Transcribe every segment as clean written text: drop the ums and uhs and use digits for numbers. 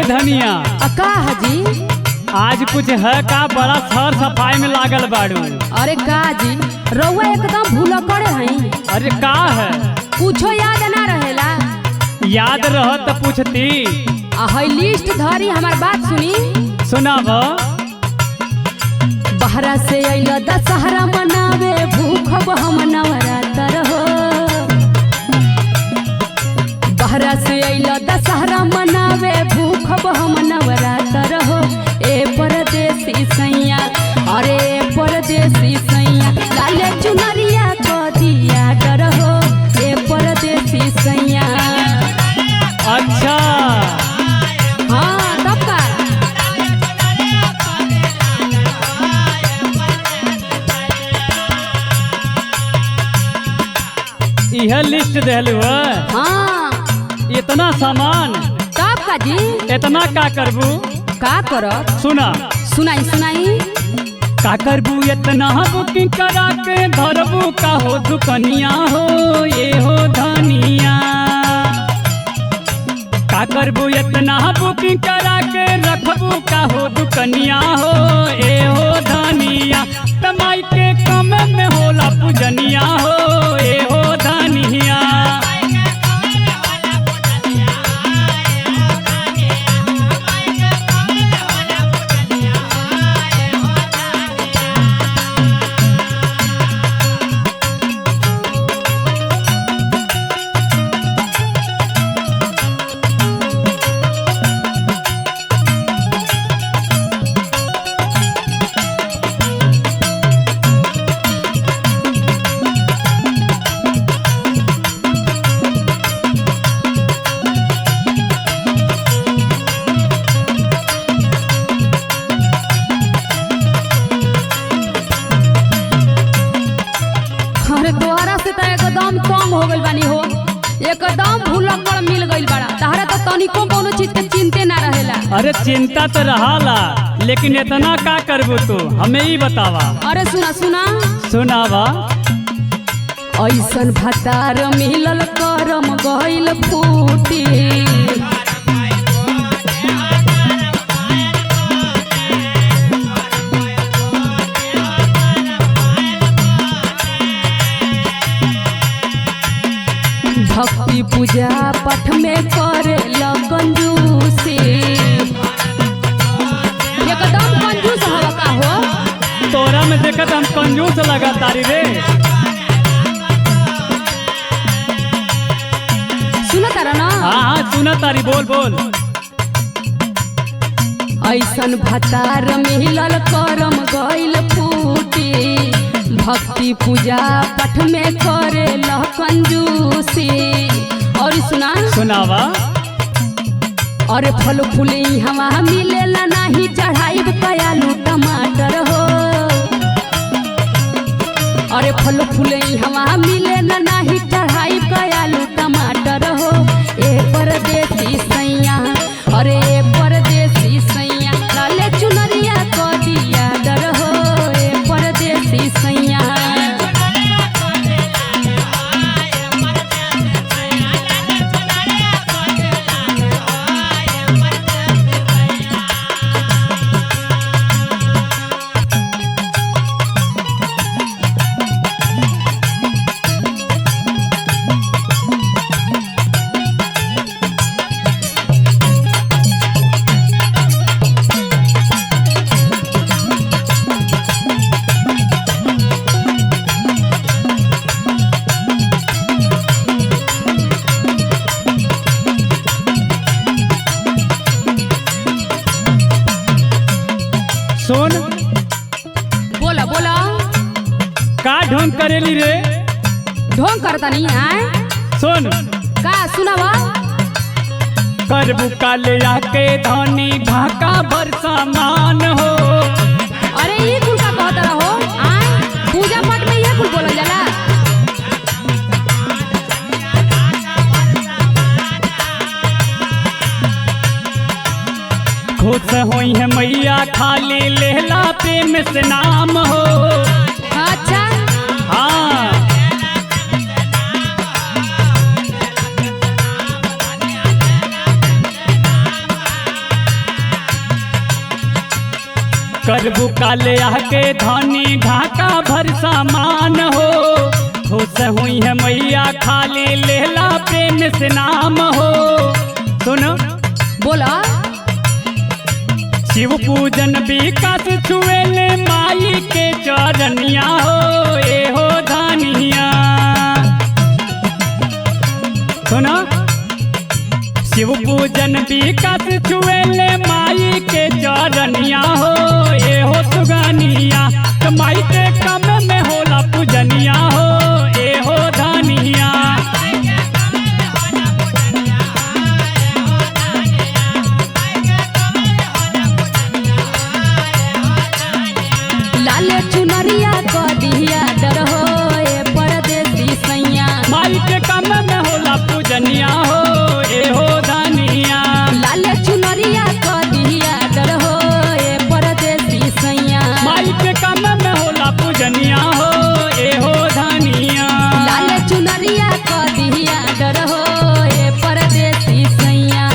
धनिया का हजी? आज कुछ है का बड़ा सर सफाई में लागल बाड़ू। अरे का जी रउआ एकदम भूल करे हई। अरे का है? कुछो याद ना रहेला? याद रहत तो पूछती। हई लिस्ट धरी हमार बात सुनी। सुनाब। बहरा से अइल दशहरा मनावे भूखब हम नवरात्र हो। बहरा से अइल दशहरा मनावे भूखब हम नवरात्र हो। ए परदेसी सैया, अरे परदेसी सैया, लाले चुनरिया को दिया डर हो। ए परदेसी सैया। अच्छा हाँ तब का? यह लिस्ट देलू है? हाँ। इतना सामान तब का जी? इतना का करबू? का करब? सुना। सुनाई सुनाई। का करबू इतना बुकिंग करा के धरबू का हो दुकनिया हो ये हो धनिया। का करबू इतना बुकिंग करा के रखबू का हो दुकनिया हो ये हो धनिया। तमाई के कम में होला पूजनिया हो ये हो धनिया। अरे तोहरा से तो एकदम तंग हो गइल बानी हो। एकदम भूलक्कड़ मिल गइल बड़ा। तहरा तो तनिको कोनो चीज के चिंते ना रहेला। अरे चिंता तो रहाला लेकिन इतना का करबू तू हमें ही बतावा। अरे सुना सुना। सुनावा। ऐसन भतार मिलल करम गइल फूटी। भक्ति पूजा पाठ में करे कंजूसी। एकदम कंजूस हवा का हो। तोरा में देखत हम कंजूस लगा तारी रे। सुना तारा ना? हाँ हाँ सुना तारी, बोल बोल। ऐसन भतार मिलल करम गइल फूटी। भक्ति पूजा पाठ में करे कंजूसी। और सुना। सुनावा। अरे फल फूली हवा मिलेला नहीं चढ़ाई कयालू टमाटर हो। अरे फल फूली हवा मिलेला नहीं चढ़ाई कयालू टमाटर हो। ए परदेसी सैया, अरे ए परदेसी सैया, लाले चुनरिया को दिया डर हो। ए परदेसी सैया। सुन। बोला बोला। का ढोंग करेली रे? ढोंग करता नहीं है। सुन। का सुनावा। करबू का ले आके धनी ढाका भर सामान हो। अरे ये कुल का कहता रहो। पूजा पाठ में ये कुल बोला जाला। खुश होई है मैया खाली लेला पे में से नाम हो। अच्छा। हाँ करबू काले आके धनी ढाका भर सामान हो खुश हुई है मैया खाली लेला प्रेम से नाम हो। सुनो बोला शिव पूजन विकास छुएले माई के चरनिया हो ए हो धनिया। सुनो शिव पूजन विकास छुएले माई के चरनिया हो ए हो सुगनिया। तो माई के कम में होला पूजनिया हो ए हो धनिया। लाले चुनरिया क दिया डर हो ए परदेसी सैया। माई के कम में होला पूजनिया हो ए हो धनिया। लाले चुनरिया क दिया डर हो ए परदेसी सैया। माई के कम में होला पूजनिया हो ए हो धनिया। लाले चुनरिया क दिया डर हो ए परदेसी सैया।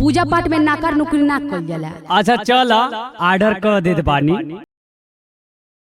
पूजा पाठ में नाकर नुकरी ना कइल जाला। अच्छा चल ऑर्डर कर देत बानी।